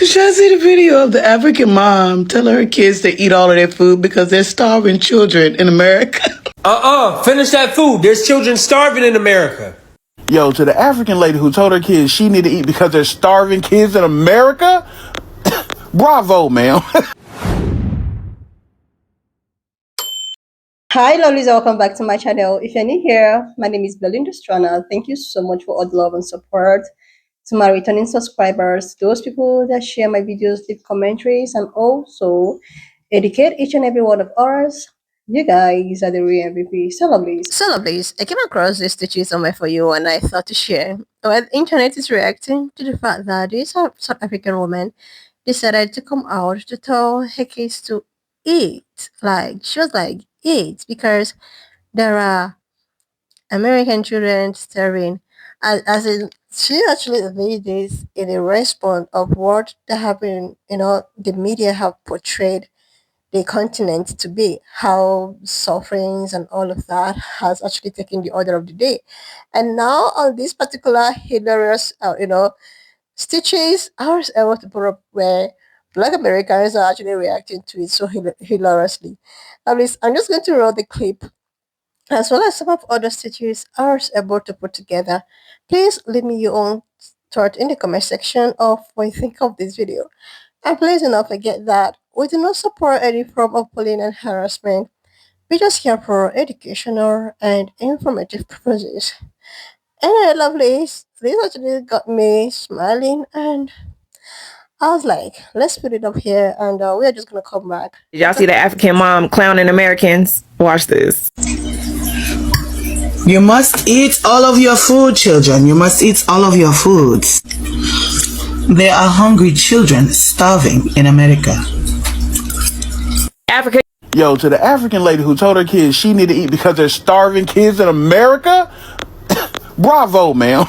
Did y'all see the video of the African mom telling her kids to eat all of their food because they're starving children in America? Finish that food. There's children starving in America. Yo, to the African lady who told her kids she need to eat because there's starving kids in America? Bravo, ma'am. Hi lovelies, welcome back to my channel. If you're new here, my name is Belinda Strana. Thank you so much for all the love and support. To my returning subscribers, those people that share my videos, leave commentaries, and also educate each and every one of us. You guys are the real MVP. So lovelies, I came across these stitches on my For You and I thought to share. Well, the internet is reacting to the fact that this South African woman decided to come out to tell her kids to eat. Like, she was like, eat, because there are American children starving. As in, she actually made this in a response of what that happened, the media have portrayed the continent to be, how sufferings and all of that has actually taken the order of the day. And now on this particular hilarious, stitches, I was able to put up where Black Americans are actually reacting to it so hilariously. At least I'm just going to roll the clip as well as some of other stitches I was able to put together. Please leave me your own thought in the comment section of what you think of this video. And please do not forget that we do not support any form of bullying and harassment. We just here for educational and informative purposes. Anyway, lovelies, this actually got me smiling, and I was like, let's put it up here and we are just gonna come back. Did y'all see the African mom clowning Americans? Watch this. You must eat all of your food, children. You must eat all of your foods. There are hungry children starving in America. Africa. Yo, to the African lady who told her kids she need to eat because there's starving kids in America? Bravo, ma'am.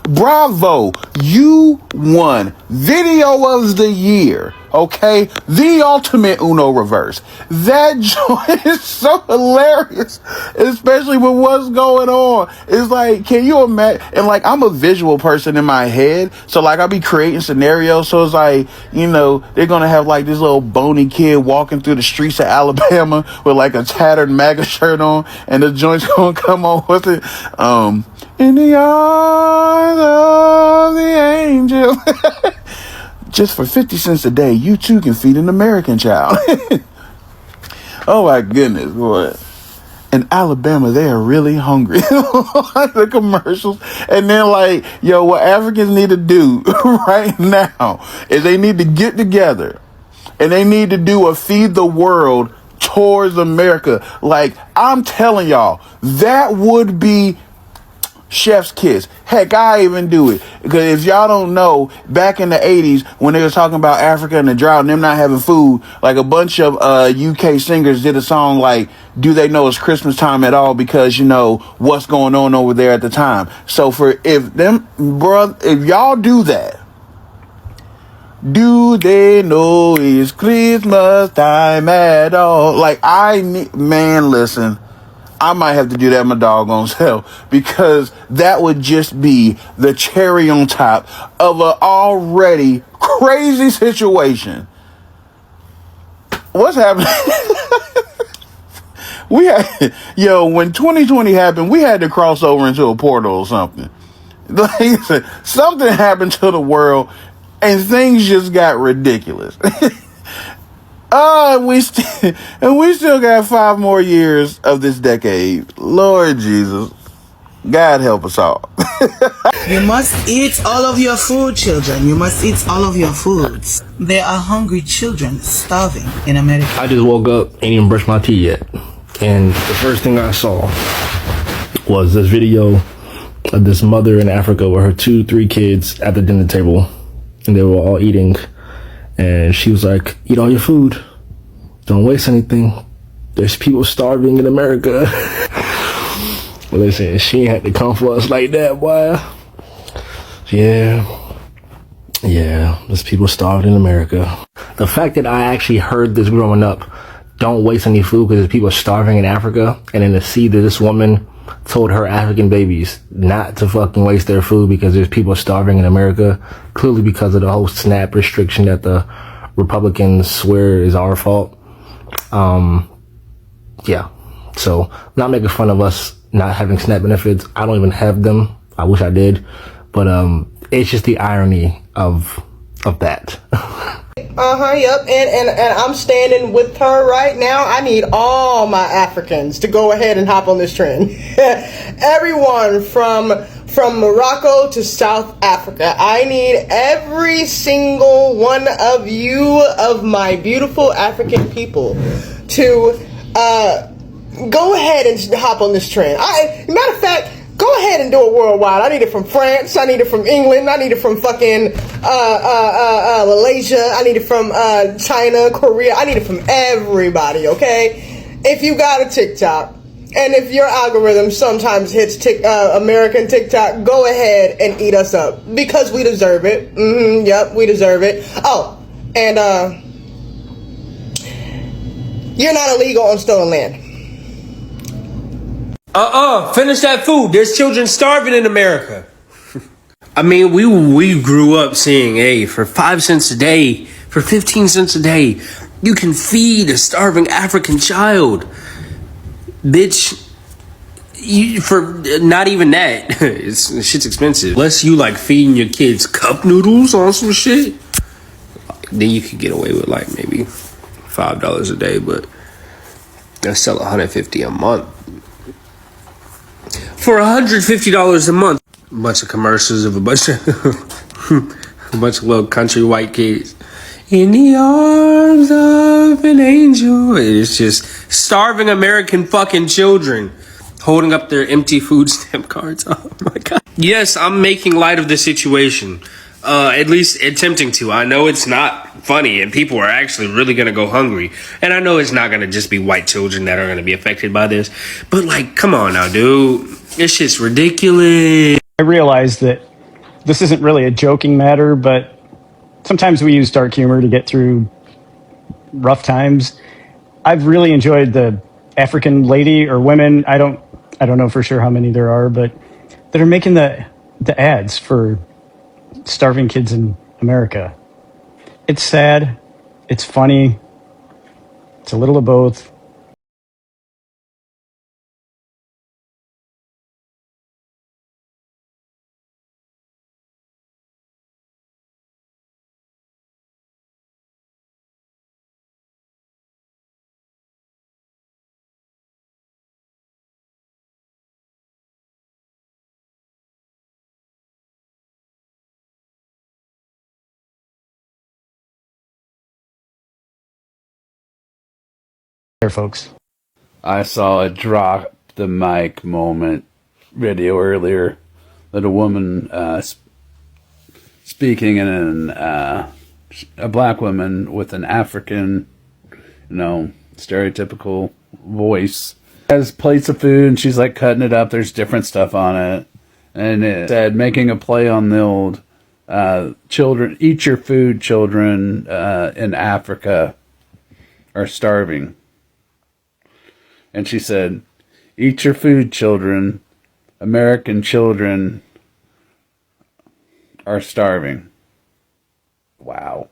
Bravo. You won Video of the Year. Okay? The ultimate Uno reverse. That joint is so hilarious, especially with what's going on. It's like, can you imagine? And like, I'm a visual person in my head, so like, I'll be creating scenarios. So it's like, they're gonna have like this little bony kid walking through the streets of Alabama with like a tattered MAGA shirt on, and the joint's gonna come on with it. In the arms of the angel. Just for 50 cents a day, you too can feed an American child. Oh my goodness, boy. In Alabama, they are really hungry. The commercials. And then like, yo, what Africans need to do right now is they need to get together and they need to do a feed the world towards America. Like, I'm telling y'all, that would be chef's kiss. Heck, I even do it. Because if y'all don't know, back in the 80s, when they were talking about Africa and the drought and them not having food, like a bunch of UK singers did a song like, do they know it's Christmas time at all? Because, what's going on over there at the time. So if y'all do that, do they know it's Christmas time at all? Like, listen, I might have to do that my doggone self, because that would just be the cherry on top of an already crazy situation. What's happening? When 2020 happened, we had to cross over into a portal or something. Like, something happened to the world and things just got ridiculous. And we still got 5 more years of this decade. Lord Jesus, God help us all. You must eat all of your food, children. You must eat all of your foods. There are hungry children starving in America. I just woke up, ain't even brushed my teeth yet. And the first thing I saw was this video of this mother in Africa with her 2-3 kids at the dinner table. And they were all eating. And she was like, eat all your food. Don't waste anything. There's people starving in America. Well, listen, she ain't had to come for us like that, boy. Yeah, there's people starving in America. The fact that I actually heard this growing up, don't waste any food because there's people starving in Africa, and then to see that this woman told her African babies not to fucking waste their food because there's people starving in America, clearly because of the whole SNAP restriction that the Republicans swear is our fault. Yeah. So, not making fun of us not having SNAP benefits. I don't even have them. I wish I did. But, it's just the irony of that. Yep, and I'm standing with her right now. I need all my Africans to go ahead and hop on this trend. Everyone from Morocco to South Africa. I need every single one of you, of my beautiful African people, to go ahead and hop on this trend. Matter of fact, go ahead and do it worldwide. I need it from France. I need it from England. I need it from fucking Malaysia. I need it from China, Korea. I need it from everybody, okay? If you got a TikTok, and if your algorithm sometimes hits American TikTok, go ahead and eat us up. Because we deserve it. Yep, we deserve it. Oh, and you're not illegal on stolen land. Finish that food. There's children starving in America. I mean, we grew up seeing, hey, for 5 cents a day, for 15 cents a day, you can feed a starving African child. Bitch, for not even that. Shit's expensive. Unless you like feeding your kids cup noodles on some shit, then you could get away with like maybe $5 a day, but they'll sell $150 a month. For $150 a month, a bunch of commercials of a bunch of little country white kids in the arms of an angel. It's just starving American fucking children holding up their empty food stamp cards. Oh my god. Yes, I'm making light of the situation. At least attempting to. I know it's not funny and people are actually really gonna go hungry. And I know it's not gonna just be white children that are gonna be affected by this. But like, come on now, dude. It's just ridiculous. I realize that this isn't really a joking matter, but sometimes we use dark humor to get through rough times. I've really enjoyed the African lady or women, I don't know for sure how many there are, but that are making the ads for starving kids in America. It's sad, it's funny, it's a little of both. There, folks. I saw a drop the mic moment video earlier that a woman speaking in a black woman with an African, stereotypical voice, has plates of food and she's like cutting it up. There's different stuff on it, and it said, making a play on the old children, eat your food, children in Africa are starving. And she said, eat your food, children. American children are starving. Wow.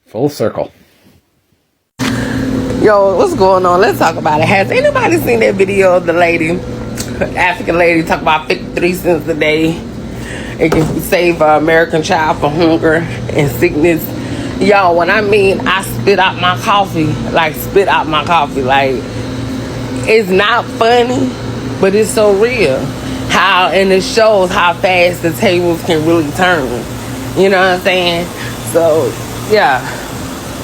Full circle. Yo, what's going on? Let's talk about it. Has anybody seen that video of the lady, African lady, talk about 53 cents a day? It can save an American child from hunger and sickness. Yo, when I mean I spit out my coffee, like it's not funny, but it's so real. And it shows how fast the tables can really turn. You know what I'm saying? So, yeah,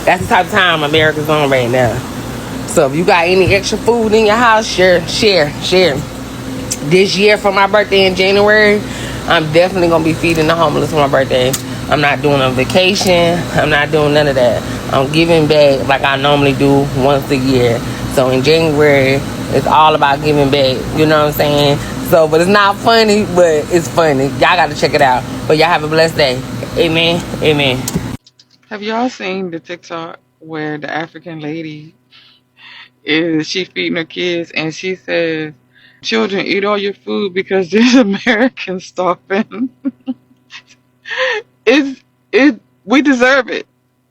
that's the type of time America's on right now. So if you got any extra food in your house, share. This year for my birthday in January, I'm definitely going to be feeding the homeless for my birthday. I'm not doing a vacation. I'm not doing none of that. I'm giving back like I normally do once a year. So in January, it's all about giving back. You know what I'm saying? So, but it's not funny, but it's funny. Y'all got to check it out. But y'all have a blessed day. Amen. Amen. Have y'all seen the TikTok where the African lady is she feeding her kids, and she says, "Children, eat all your food because there's Americans starving." We deserve it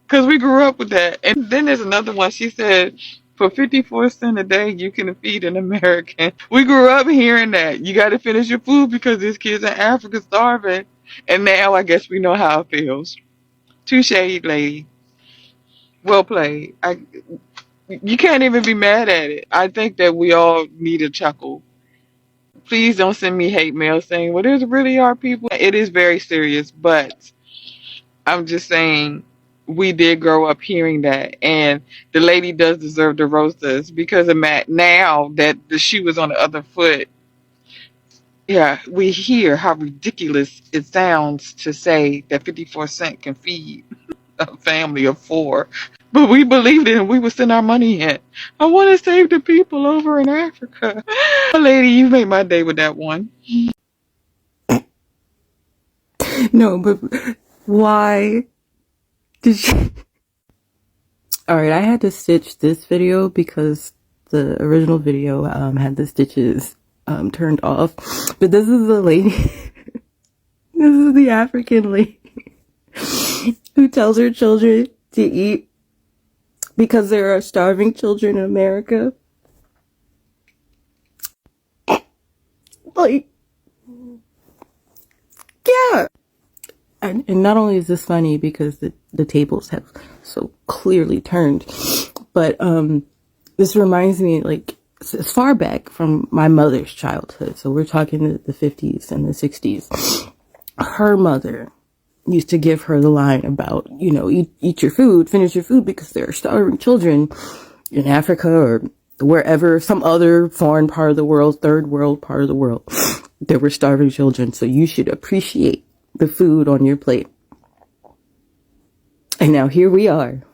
because we grew up with that. And then there's another one. She said, "For 54 cents a day, you can feed an American." We grew up hearing that you got to finish your food because there's kids in Africa starving, and now I guess we know how it feels. Touche, lady. Well played. You can't even be mad at it. I think that we all need a chuckle. Please don't send me hate mail saying, "Well, there's really are people." It is very serious, but I'm just saying we did grow up hearing that, and the lady does deserve to roast us because of Matt. Now that the shoe is on the other foot, yeah, we hear how ridiculous it sounds to say that 54 cents can feed a family of four. But we believed it and we would send our money in. I want to save the people over in Africa. Lady, you made my day with that one. No, but why did she? All right, I had to stitch this video because the original video had the stitches turned off. But this is the lady. This is the African lady who tells her children to eat because there are starving children in America. Like, yeah. And not only is this funny because the tables have so clearly turned, but this reminds me, like, it's far back from my mother's childhood. So we're talking the 50s and the 60s. Her mother used to give her the line about, you know, eat your food, finish your food because there are starving children in Africa or wherever, some other foreign part of the world, third world part of the world. There were starving children. So you should appreciate the food on your plate. And now here we are.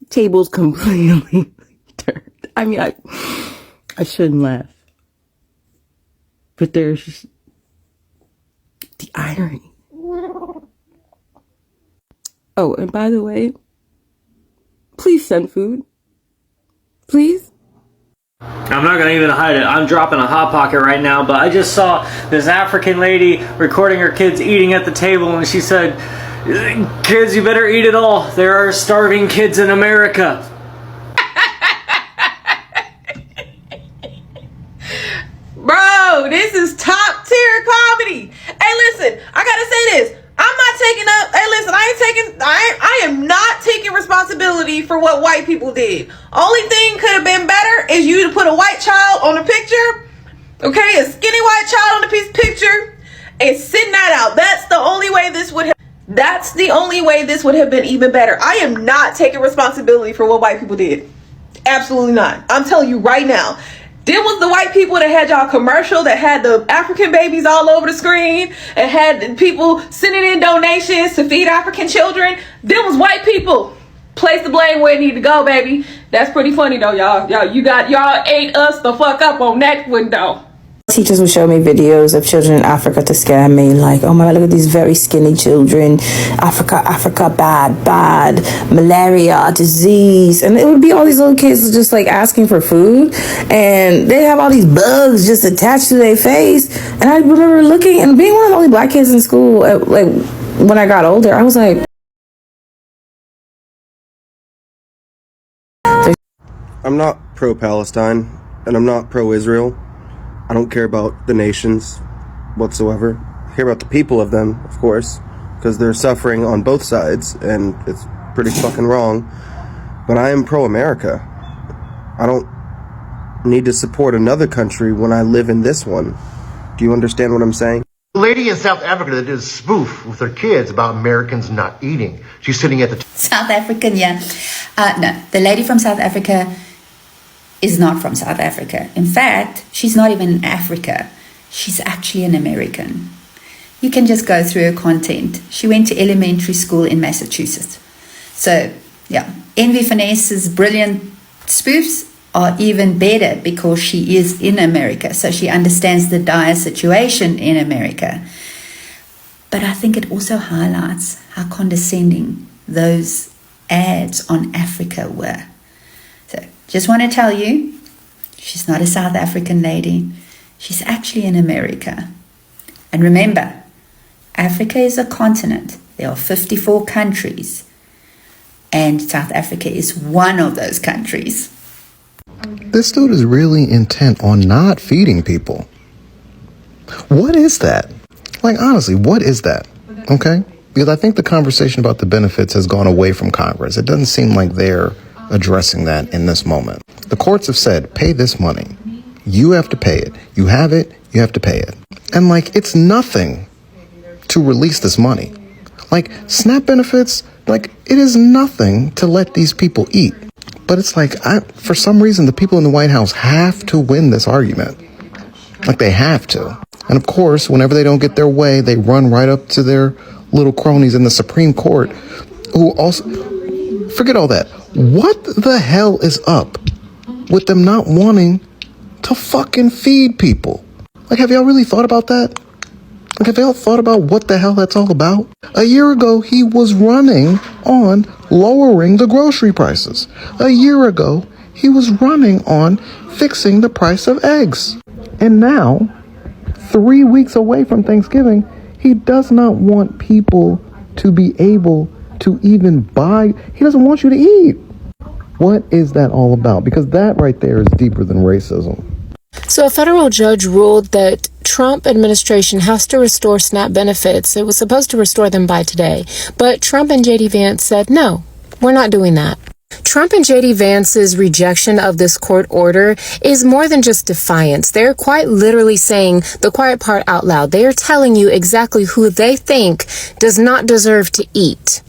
Tables completely turned. I mean, I shouldn't laugh. But there's just the irony. Oh, and by the way, please send food. Please. I'm not gonna even hide it. I'm dropping a hot pocket right now, but I just saw this African lady recording her kids eating at the table, and she said, "Kids, you better eat it all. There are starving kids in America." Bro, this is top tier comedy. Hey, listen, I gotta say this. I'm not taking up. Hey, listen, I am not taking responsibility for what white people did. Only thing could have been better is you to put a white child on the picture. Okay, a skinny white child on the piece of picture and send that out. That's the only way this would have been even better. I am not taking responsibility for what white people did. Absolutely not. I'm telling you right now. Them was the white people that had y'all commercial that had the African babies all over the screen and had people sending in donations to feed African children. Them was white people. Place the blame where it need to go, baby. That's pretty funny though, y'all. Y'all ate us the fuck up on that window. Teachers would show me videos of children in Africa to scare me, like, oh my God, look at these very skinny children. Africa, bad, malaria, disease. And it would be all these little kids just like asking for food, and they have all these bugs just attached to their face. And I remember looking and being one of the only black kids in school, like when I got older, I was like, I'm not pro-Palestine and I'm not pro-Israel. I don't care about the nations whatsoever. I care about the people of them, of course, because they're suffering on both sides, and it's pretty fucking wrong. But I am pro-America. I don't need to support another country when I live in this one. Do you understand what I'm saying? The lady in South Africa that did a spoof with her kids about Americans not eating. She's sitting at the South African, yeah. No, the lady from South Africa is not from South Africa. In fact, she's not even in Africa. She's actually an American. You can just go through her content. She went to elementary school in Massachusetts. So, yeah, Envy Finesse's brilliant spoofs are even better because she is in America. So she understands the dire situation in America. But I think it also highlights how condescending those ads on Africa were. So Just want to tell you, she's not a South African lady. She's actually in America. And remember, Africa is a continent. There are 54 countries. And South Africa is one of those countries. This dude is really intent on not feeding people. What is that? Like, honestly, what is that? Okay? Because I think the conversation about the benefits has gone away from Congress. It doesn't seem like they're addressing that in this moment. The courts have said, pay this money. You have to pay it. You have it, you have to pay it. And like, it's nothing to release this money. Like, SNAP benefits, like, it is nothing to let these people eat. But it's like, for some reason, the people in the White House have to win this argument. Like, they have to. And of course, whenever they don't get their way, they run right up to their little cronies in the Supreme Court who also, forget all that. What the hell is up with them not wanting to fucking feed people? Like, have y'all really thought about that? Like, have y'all thought about what the hell that's all about? A year ago, he was running on lowering the grocery prices. A year ago, he was running on fixing the price of eggs. And now, 3 weeks away from Thanksgiving, he does not want people to be able to even buy. He doesn't want you to eat. What is that all about? Because that right there is deeper than racism. So a federal judge ruled that Trump administration has to restore SNAP benefits. It was supposed to restore them by today. But Trump and J.D. Vance said, no, we're not doing that. Trump and J.D. Vance's rejection of this court order is more than just defiance. They're quite literally saying the quiet part out loud. They are telling you exactly who they think does not deserve to eat.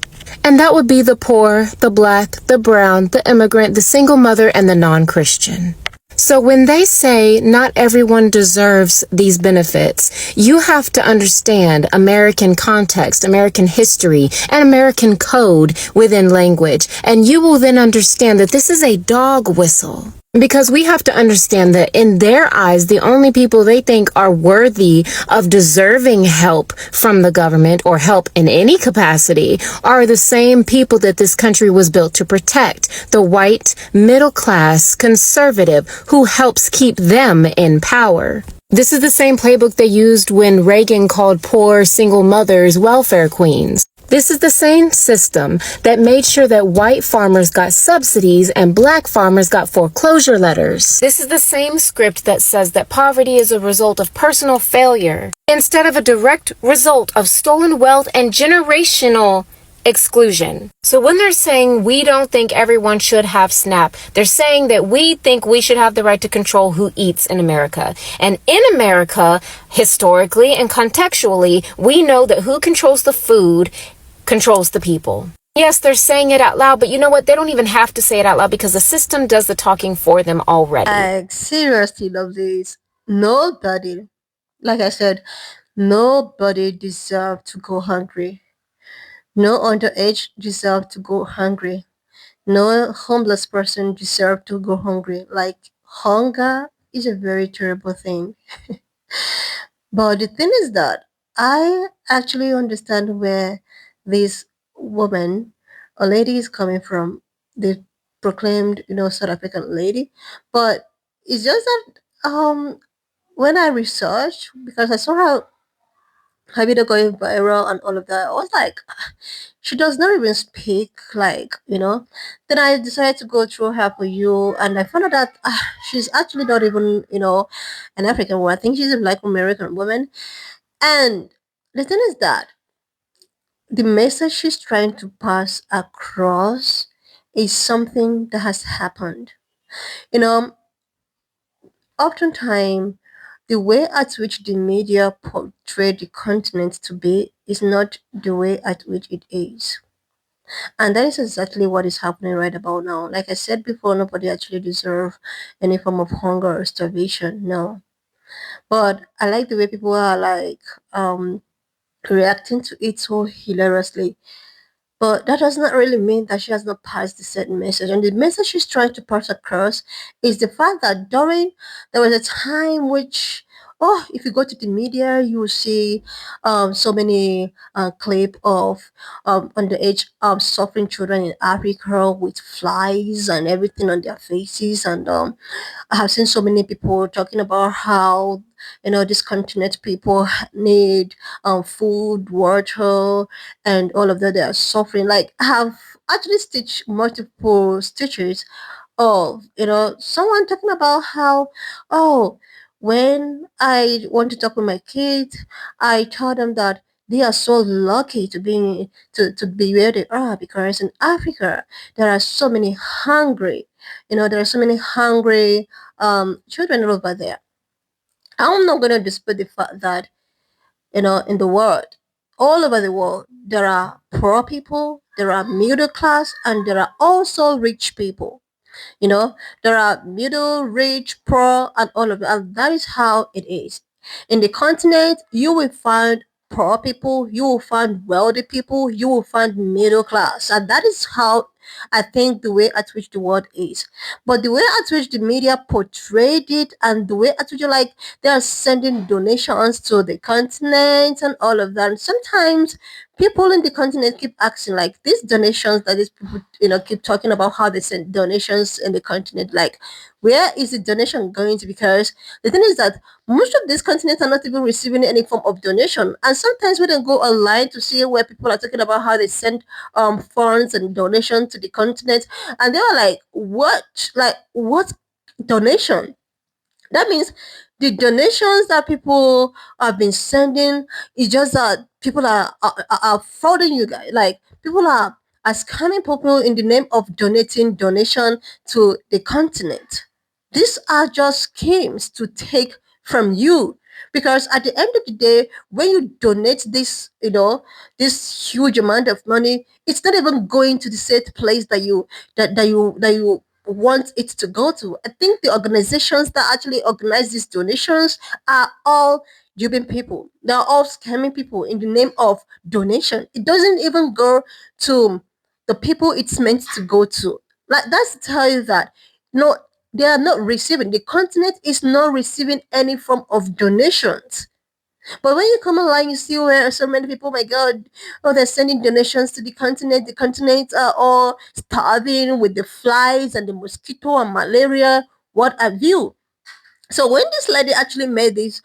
And that would be the poor, the black, the brown, the immigrant, the single mother, and the non-Christian. So when they say not everyone deserves these benefits, you have to understand American context, American history, and American code within language. And you will then understand that this is a dog whistle. Because we have to understand that in their eyes, the only people they think are worthy of deserving help from the government or help in any capacity are the same people that this country was built to protect. The white, middle class, conservative who helps keep them in power. This is the same playbook they used when Reagan called poor single mothers welfare queens. This is the same system that made sure that white farmers got subsidies and black farmers got foreclosure letters. This is the same script that says that poverty is a result of personal failure instead of a direct result of stolen wealth and generational exclusion. So when they're saying we don't think everyone should have SNAP, they're saying that we think we should have the right to control who eats in America. And in America, historically and contextually, we know that who controls the food controls the people. Yes, they're saying it out loud, but you know what? They don't even have to say it out loud because the system does the talking for them already. I seriously love this. Nobody, like I said, nobody deserves to go hungry. No underage deserves to go hungry. No homeless person deserves to go hungry. Like, hunger is a very terrible thing. But the thing is that I actually understand where this woman, a lady, is coming from. The proclaimed, South African lady. But it's just that when I researched, because I saw her video going viral and all of that, I was like, she does not even speak then I decided to go through her for you, and I found out that she's actually not even an African woman. I think she's a black American woman. And the thing is that the message she's trying to pass across is something that has happened. you know Oftentimes, the way at which the media portray the continent to be is not the way at which it is. And that is exactly what is happening right about now. Like I said before, nobody actually deserves any form of hunger or starvation. No. But I like the way people are reacting to it so hilariously. But that does not really mean that she has not passed the certain message. And the message she's trying to pass across is the fact that there was a time which Oh, if you go to the media, you will see so many clip of underage suffering children in Africa with flies and everything on their faces. And I have seen so many people talking about how, this continent people need food, water, and all of that. They are suffering. Like, I have actually stitched multiple stitches of, someone talking about how, oh, when I want to talk with my kids, I tell them that they are so lucky to be where they are, because in Africa there are so many hungry, there are so many hungry children over there. I'm not gonna dispute the fact that, in the world, all over the world, there are poor people, there are middle class, and there are also rich people. There are middle, rich, poor, and all of that. And that is how it is. In the continent, you will find poor people, you will find wealthy people, you will find middle class. And that is how I think the way at which the world is. But the way at which the media portrayed it, and the way at which, like, they are sending donations to the continent and all of that. And sometimes people in the continent keep asking, like, these donations that these people, keep talking about how they send donations in the continent, like, where is the donation going to? Because the thing is that most of these continents are not even receiving any form of donation. And sometimes we don't go online to see where people are talking about how they send funds and donations to the continent, and they are like, what? Like, what donation? That means the donations that people have been sending is just that people are frauding you guys. Like, people are scamming people in the name of donating donation to the continent. These are just schemes to take from you, because at the end of the day, when you donate this, this huge amount of money, it's not even going to the safe place that you want it to go to. I think the organizations that actually organize these donations are all duping people. They're all scamming people in the name of donation. It doesn't even go to the people it's meant to go to. Like, that's to tell you that, no, they are not receiving. The continent is not receiving any form of donations. But when you come online, you see where so many people, oh my God, oh, they're sending donations to the continent. The continents are all starving with the flies and the mosquito and malaria. What have you? So when this lady actually made this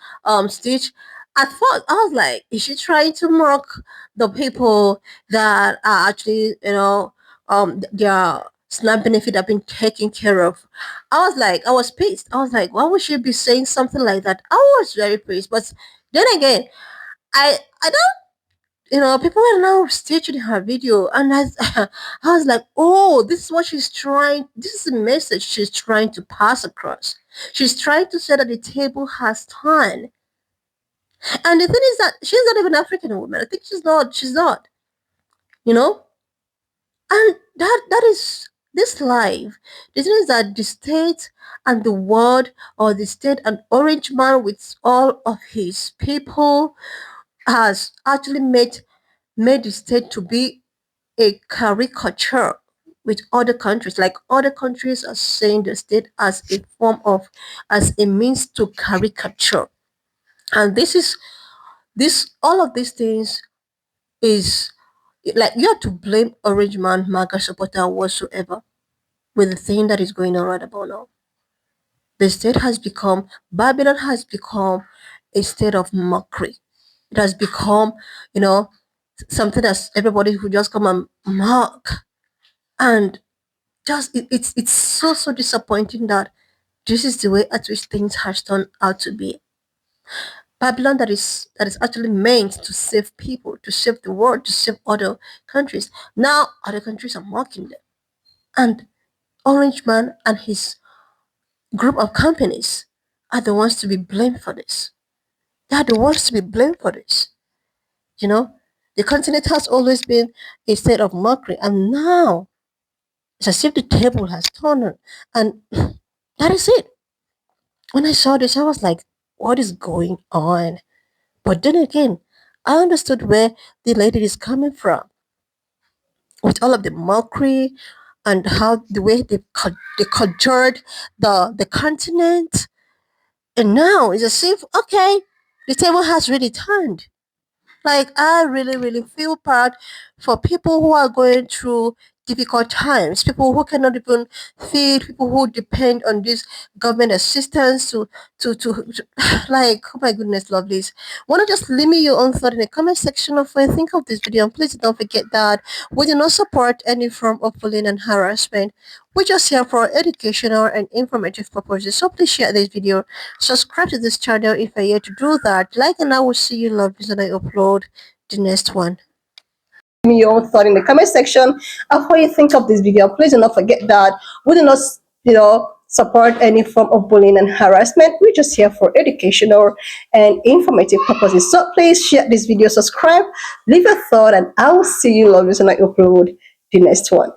stitch, at first I was like, is she trying to mock the people that are actually, their SNAP benefit have been taken care of? I was pissed. I was like, why would she be saying something like that? I was very pissed. But then again, I don't, people were now stitching her video, and I was like, oh, this is what she's trying, this is the message she's trying to pass across. She's trying to say that the table has turned. And the thing is that she's not even African woman. I think she's not, you know? And that is this life. The thing is that the state and the world, or the state and orange man with all of his people, has actually made the state to be a caricature with other countries. Like, other countries are saying the state as a form of, as a means to caricature. And this all of these things is, like, you have to blame orange man, MAGA supporter, whatsoever, with the thing that is going on right about now. The state has become, Babylon has become a state of mockery. It has become, you know, something that everybody who just come and mock. And just it's so disappointing that this is the way at which things has turned out to be. Babylon that is actually meant to save people, to save the world, to save other countries. Now other countries are mocking them. And Orange Man and his group of companies are the ones to be blamed for this. They are the ones to be blamed for this. You know? The continent has always been a state of mockery, and now it's as if the table has turned. And that is it. When I saw this, I was like, what is going on? But then again, I understood where the lady is coming from with all of the mockery and how the way they conjured the continent. And now it's as if, okay, the table has really turned. Like, I really, really feel bad for people who are going through difficult times, people who cannot even feed, people who depend on this government assistance to like, oh my goodness, lovelies. Want to just leave me your own thought in the comment section of what you think of this video. And please don't forget that we do not support any form of bullying and harassment. We're just here for educational and informative purposes. So please share this video, subscribe to this channel if you're yet to do that, like, and I will see you lovelies when I upload the next one. Me your own thought in the comment section of what you think of this video. Please do not forget that we do not, support any form of bullying and harassment. We're just here for educational and informative purposes. So please share this video, subscribe, leave a thought, and I will see you lovelies when I upload the next one.